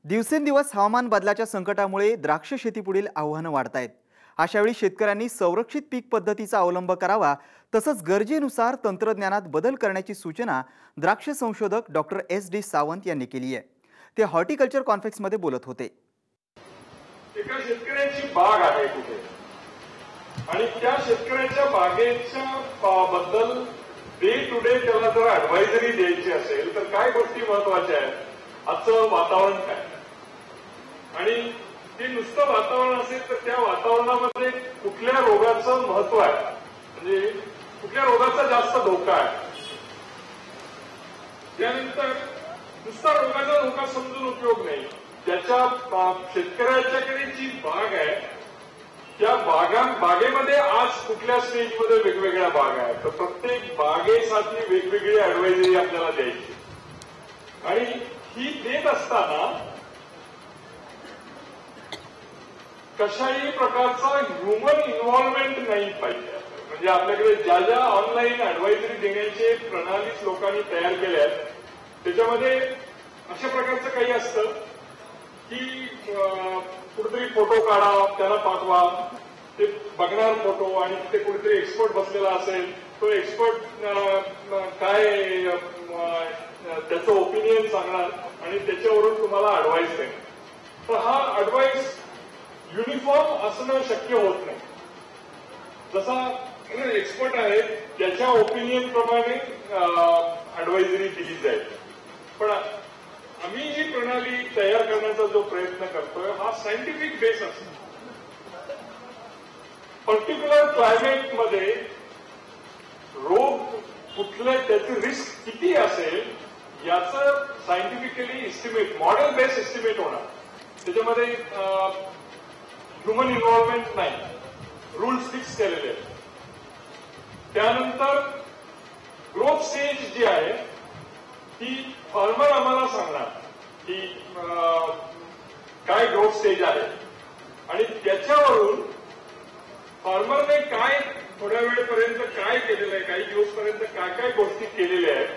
दिवसेंदिवस हवामान बदलाच्या संकटामुळे द्राक्ष शेतीपुढील आव्हानं वाढतायत। अशावेळी शेतकऱ्यांनी संरक्षित पीक पद्धतीचा अवलंब करावा, तसंच गरजेनुसार तंत्रज्ञानात बदल करण्याची सूचना द्राक्ष संशोधक डॉक्टर SD सावंत यांनी केली आहे। ते हॉर्टिकल्चर कॉन्फ्रेन्समध्ये बोलत होते। एका शेतकऱ्याची बाग आहे कुठे आणि त्या शेतकऱ्याच्या बागेच्या बद्दल डे टू डे त्याला जर ऍडवायझरी द्यायची असेल तर काय गोष्टी महत्वाच्या आहेत, आजचं वातावरण काय आणि ते नुसतं वातावरण असेल तर त्या वातावरणामध्ये कुठल्या रोगाचं महत्व आहे, म्हणजे कुठल्या रोगाचा जास्त धोका आहे। त्यानंतर नुसता रोगाचा धोका समजून उपयोग नाही, त्याच्या शेतकऱ्याच्याकडे जी बाग आहे त्या बागेमध्ये आज कुठल्या स्टेजमध्ये वेगवेगळ्या बाग आहेत, तर प्रत्येक बागेसाठी वेगवेगळी ऍडवायझरी आपल्याला द्यायची आणि ही देत असताना कशाही प्रकारचा ह्युमन इन्व्हॉल्वमेंट नाही पाहिजे। म्हणजे आपल्याकडे ज्या ज्या ऑनलाईन ऍडवायझरी देण्याचे प्रणालीच लोकांनी तयार केल्या आहेत त्याच्यामध्ये अशा प्रकारचं काही असतं की कुठेतरी फोटो काढा, त्याला पाठवा, ते बघणार फोटो आणि तिथे कुठेतरी एक्सपर्ट बसलेला असेल, तो एक्सपर्ट काय त्याचं ओपिनियन सांगणार आणि त्याच्यावरून तुम्हाला ऍडवाइस देणार। तर हा ऍडवाइस युनिफॉर्म असणं शक्य होत नाही। जसा एक्सपर्ट आहे त्याच्या ओपिनियन प्रमाणे ऍडवायझरी दिली जाईल, पण आम्ही ही प्रणाली तयार करण्याचा जो प्रयत्न करतोय हा सायंटिफिक बेस असतो। पर्टिक्युलर क्लायमेटमध्ये रोग कुठल्या त्याची रिस्क किती असेल याचं scientifically estimate, model base estimate होणार। त्याच्यामध्ये ह्युमन इन्व्हॉल्वमेंट नाही, रूल्स फिक्स केलेले आहेत। त्यानंतर ग्रोथ स्टेज जी आहे ती फार्मर आम्हाला सांगणार की काय ग्रोथ स्टेज आहे आणि त्याच्यावरून फार्मरने काय थोड्या वेळपर्यंत काय केलेलं आहे, काही दिवसपर्यंत काय काय गोष्टी केलेल्या आहेत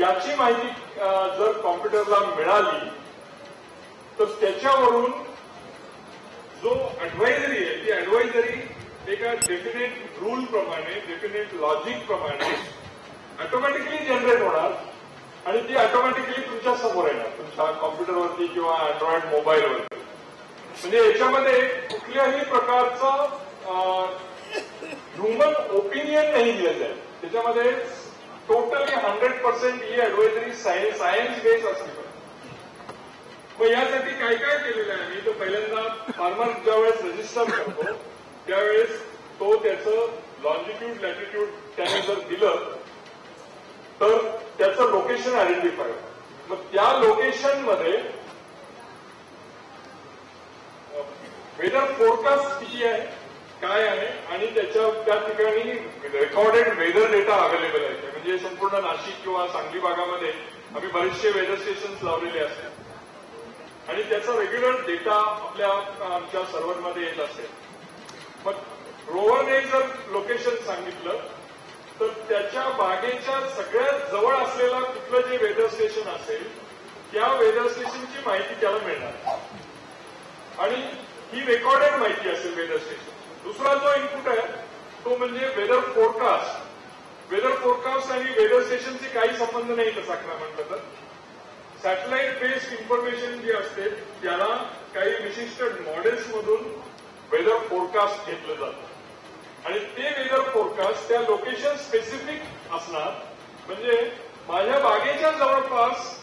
याची माहिती जर कॉम्प्युटरला मिळाली तर त्याच्यावरून जो ऍडवायझरी आहे ती ऍडवायझरी एका डेफिनेट रूल प्रमाणे, डेफिनेट लॉजिक प्रमाणे ऑटोमॅटिकली जनरेट होणार आणि ती ऑटोमॅटिकली तुमच्या समोर येणार, तुमच्या कॉम्प्युटरवरती किंवा अँड्रॉइड मोबाईलवरती। म्हणजे याच्यामध्ये कुठल्याही प्रकारचं ह्युमन ओपिनियन नाही दिलं जाईल, त्याच्यामध्ये टोटली 100% ही ऍडवायझरी सायन्स बेस असली पाहिजे। मग यासाठी काय काय केलेलं आहे मी, तो पहिल्यांदा फार्मर ज्यावेळेस रजिस्टर करतो त्यावेळेस तो त्याचं लॉन्जिट्यूड लॅटिट्यूड त्याने जर दिलं तर त्याचं लोकेशन आयडेंटिफाय, मग त्या लोकेशनमध्ये वेदर फोरकास्ट किती आहे, काय आहे आणि त्या ठिकाणी रेकॉर्डेड वेदर डेटा अवेलेबल आहे। म्हणजे संपूर्ण नाशिक किंवा सांगली भागामध्ये आम्ही बरेचसे वेदर स्टेशन्स लावलेले असतात आणि त्याचा रेग्युलर डेटा आमच्या सर्व्हरमध्ये येत असेल। मग रोवरने जर लोकेशन सांगितलं तर त्याच्या बागेच्या सगळ्यात जवळ असलेला कुठलं जे वेदर स्टेशन असेल त्या वेदर स्टेशनची माहिती त्याला मिळणार आणि ही रेकॉर्डेड माहिती असेल वेदर स्टेशन। दुसरा जो इनपुट आहे तो म्हणजे वेदर फोरकास्ट। वेदर फोरकास्ट आणि वेदर स्टेशनचे काही संबंध नाही तसा खरं म्हटलं तर। सॅटेलाइट बेस्ड इन्फॉर्मेशन जी असते त्याला काही विशिष्ट मॉडेल्स मधून वेदर फोरकास्ट घेतलं जातं आणि ते वेदर फोरकास्ट त्या लोकेशन स्पेसिफिक असणार। म्हणजे माझ्या बागेच्या जवळपास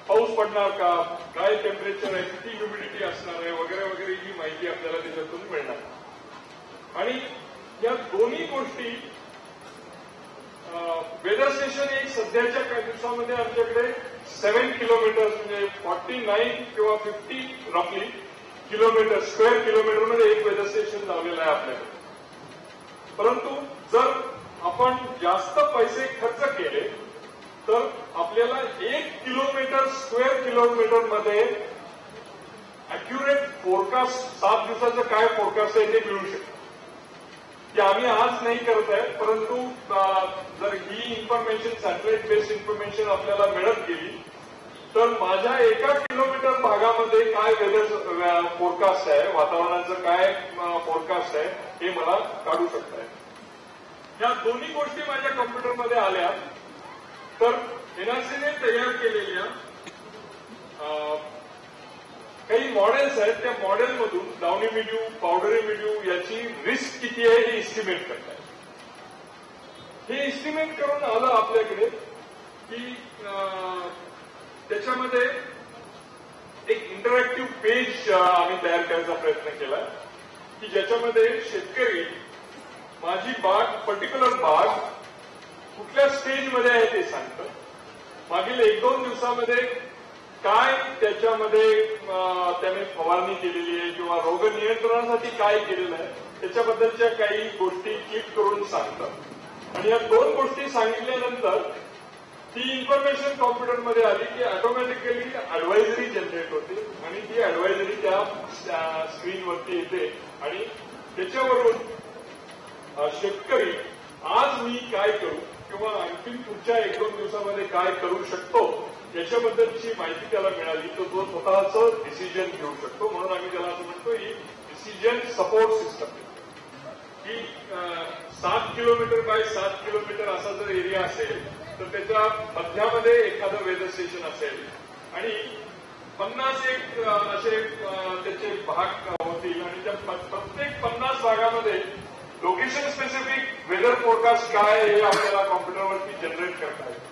पाऊस पडणार का, काय टेम्परेचर आहे, किती ह्युमिडिटी असणार आहे वगैरे वगैरे ही माहिती आपल्याला त्याच्यातून मिळणार। आणि या दोन्ही गोष्टी वेदर स्टेशन एक सध्याच्या काही दिवसामध्ये आमच्याकडे 7 किलोमीटर म्हणजे 49 किंवा 50 रफली किलोमीटर, स्क्वेअर किलोमीटरमध्ये एक वेदर स्टेशन लावलेलं आहे आपल्याकडे। परंतु जर आपण जास्त पैसे खर्च केले तर आपल्याला 1 किलोमीटर स्क्वेअर किलोमीटरमध्ये अॅक्युरेट फोरकास्ट 7 दिवसाचं काय फोरकास्ट आहे ते मिळू शकतं। ते आम्ही आज नाही करत आहे, परंतु जर ही इन्फॉर्मेशन सॅटेलाइट बेस्ड इन्फॉर्मेशन आपल्याला मिळत गेली तर माझ्या 1 किलोमीटर भागामध्ये काय वेदर फोरकास्ट आहे, वातावरणाचं काय फोरकास्ट आहे हे मला काढू शकताय. या दोन्ही गोष्टी माझ्या कॉम्प्युटरमध्ये आल्या तर एनआरसीने तयार केलेल्या काही मॉडेल्स आहेत, त्या मॉडेलमधून डाउनी मिल्ड्यू, पावडरी मिल्ड्यू याची रिस्क किती आहे हे इस्टिमेट करताय. हे इस्टिमेट करून आलं आपल्याकडे की त्याच्यामध्ये एक इंटरॅक्टिव्ह पेज आम्ही तयार करायचा प्रयत्न केला की ज्याच्यामध्ये शेतकरी माझी बाग, पर्टिक्युलर बाग कुठल्या स्टेजमध्ये आहे ते सांगतं. मागील 1-2 दिवसामध्ये काय त्याच्यामध्ये त्याने फवारणी केलेली आहे किंवा रोग नियंत्रणासाठी काय केलेलं आहे त्याच्याबद्दलच्या काही गोष्टी क्लिक करून सांगतात. आणि या 2 गोष्टी सांगितल्यानंतर ती इन्फॉर्मेशन कॉम्प्युटरमध्ये आली की ऑटोमॅटिकली ऍडवायझरी जनरेट होते आणि ती ऍडवायझरी त्या स्क्रीनवरती येते आणि त्याच्यावरून शेतकरी आज मी काय करू किंवा आणखी पुढच्या 1-2 दिवसामध्ये काय करू शकतो याच्याबद्दलची माहिती त्याला मिळाली तर तो स्वतःच डिसिजन घेऊ शकतो. म्हणून आम्ही त्याला असं म्हणतो ही डिसिजन सपोर्ट सिस्टम की 7 किलोमीटर बाय 7 किलोमीटर असा जर एरिया असेल तर त्याच्या मध्यामध्ये एखादं वेदर स्टेशन असेल आणि 50 एक असे त्याचे भाग होतील आणि त्या प्रत्येक 50 भागामध्ये लोकेशन स्पेसिफिक वेदर फोरकास्ट काय हे आपल्याला कॉम्प्युटरवरती जनरेट करता येईल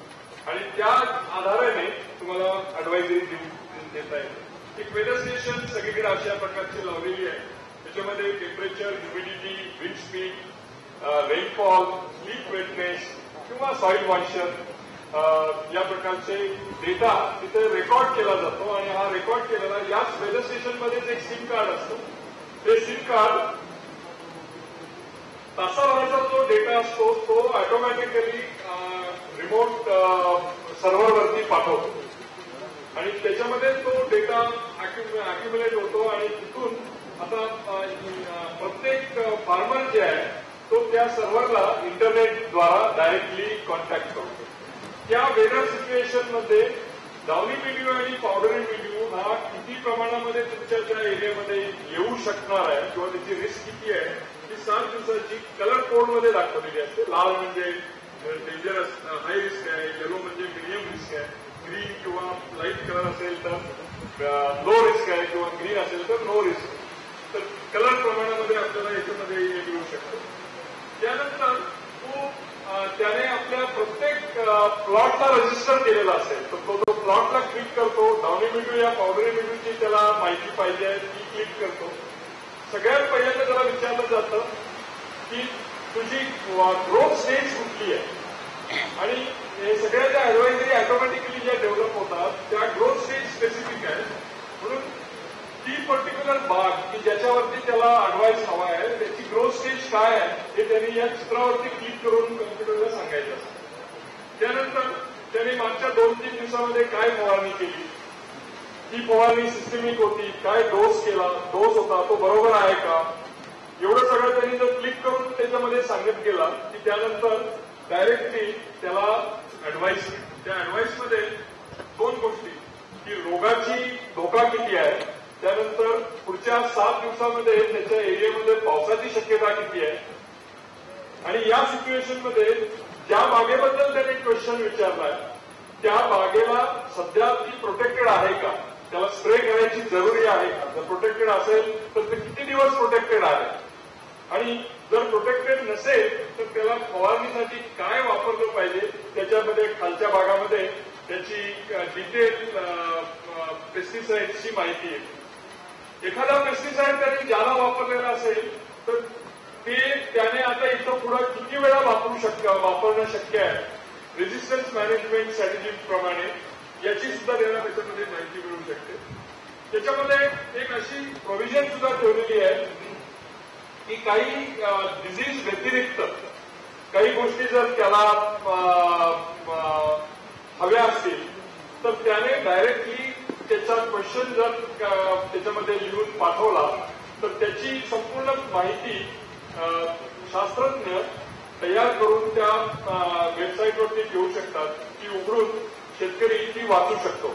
आणि त्या आधाराने तुम्हाला ऍडवायझरी देता येते. एक वेदर स्टेशन सगळीकडे अशा प्रकारची लावलेली आहे. त्याच्यामध्ये temperature, humidity, wind speed, rainfall, leaf वेटनेस किंवा सॉइल मॉइश्चर या प्रकारचे डेटा तिथे रेकॉर्ड केला जातो आणि हा रेकॉर्ड केलेला याच वेदर स्टेशनमध्येच एक सिम कार्ड असतो. ते सिम कार्ड तासाभराचा जो डेटा असतो तो ऑटोमॅटिकली रिमोट सर्व्हरवरती पाठवतो आणि त्याच्यामध्ये तो डेटा अॅक्युम्युलेट होतो आणि तिथून आता प्रत्येक फार्मर जे आहे तो त्या सर्व्हरला इंटरनेटद्वारा डायरेक्टली कॉन्टॅक्ट करतो. त्या वेदर सिच्युएशनमध्ये डाउनी मिल्ड्यू आणि पावडरी मिल्ड्यू हा किती प्रमाणामध्ये तुमच्या त्या एरियामध्ये येऊ शकणार आहे किंवा त्याची रिस्क किती आहे ही 7 दिवसाची कलर कोडमध्ये दाखवलेली असते. लाल म्हणजे डेंजरस हाय रिस्क आहे, येलो म्हणजे मिडियम रिस्क आहे, ग्रीन किंवा लाईट कलर असेल तर लो रिस्क आहे किंवा ग्रीन असेल तर नो रिस्क. तर कलर प्रमाणामध्ये आपल्याला याच्यामध्ये येऊ शकतो. त्यानंतर त्याने आपल्या प्रत्येक प्लॉटला रजिस्टर केलेला असेल तर तो प्लॉटला क्लिक करतो. डाउनी मिल्ड्यू या पावडरी मिल्ड्यूची त्याला माहिती पाहिजे आहे ती क्लिक करतो. सगळ्यात पहिल्यांदा त्याला विचारलं जातं की तुझी ग्रोथ स्टेज कुठली आहे आणि हे सगळ्या ज्या ऍडवायझरी ऑटोमॅटिकली ज्या डेव्हलप होतात त्या ग्रोथ स्टेज स्पेसिफिक आहे. म्हणून ती पर्टिक्युलर बाग की ज्याच्यावरती त्याला ऍडवाइस हवा आहे त्याची ग्रोथ स्टेज काय आहे हे त्यांनी या चित्रावरती क्लिक करून कम्प्युटरला सांगायचं असतं. त्यानंतर त्यांनी मागच्या 2-3 दिवसामध्ये काय फवारणी केली, ती फवारणी सिस्टमिक होती, काय डोस केला, डोस होता तो बरोबर आहे का, एवढं सगळं त्यांनी जर क्लिक करून त्याच्यामध्ये सांगत गेला की त्यानंतर डायरेक्टली त्याला ऍडवाइस. त्या ऍडवाइसमध्ये 2 गोष्टी की रोगाची धोका किती आहे, त्यानंतर पुढच्या 7 दिवसामध्ये त्याच्या एरियामध्ये पावसाची शक्यता किती आहे आणि या सिच्युएशनमध्ये ज्या बागेबद्दल त्याने क्वेश्चन विचारलाय त्या बागेला सध्या ती प्रोटेक्टेड आहे का, त्याला स्प्रे करायची जरुरी आहे का, जर प्रोटेक्टेड असेल तर ते किती दिवस प्रोटेक्टेड आहे आणि जर प्रोटेक्टेड नसेल तर त्याला फवारणीसाठी काय वापरलं पाहिजे. त्याच्यामध्ये खालच्या भागामध्ये त्याची डिटेल पेस्टिसाइडची माहिती आहे. एखादा पेस्टिसाइड त्याने ज्याला वापरलेला असेल तर ते त्याने आता इथं पुढे किती वेळा वापरणं शक्य आहे, रेझिस्टन्स मॅनेजमेंट स्ट्रॅटेजी प्रमाणे याची सुद्धा त्यांना त्याच्यामध्ये माहिती मिळू शकते. त्याच्यामध्ये एक अशी प्रोव्हिजन सुद्धा ठेवलेली आहे की काही डिझीज व्यतिरिक्त काही गोष्टी जर त्याला हव्या असतील तर त्याने डायरेक्टली त्याचा क्वेश्चन जर त्याच्यामध्ये लिहून पाठवला तर त्याची संपूर्ण माहिती शास्त्रज्ञ तयार करून त्या वेबसाईटवरती घेऊ शकतात. ती उघडून शेतकरी ती वाचू शकतो.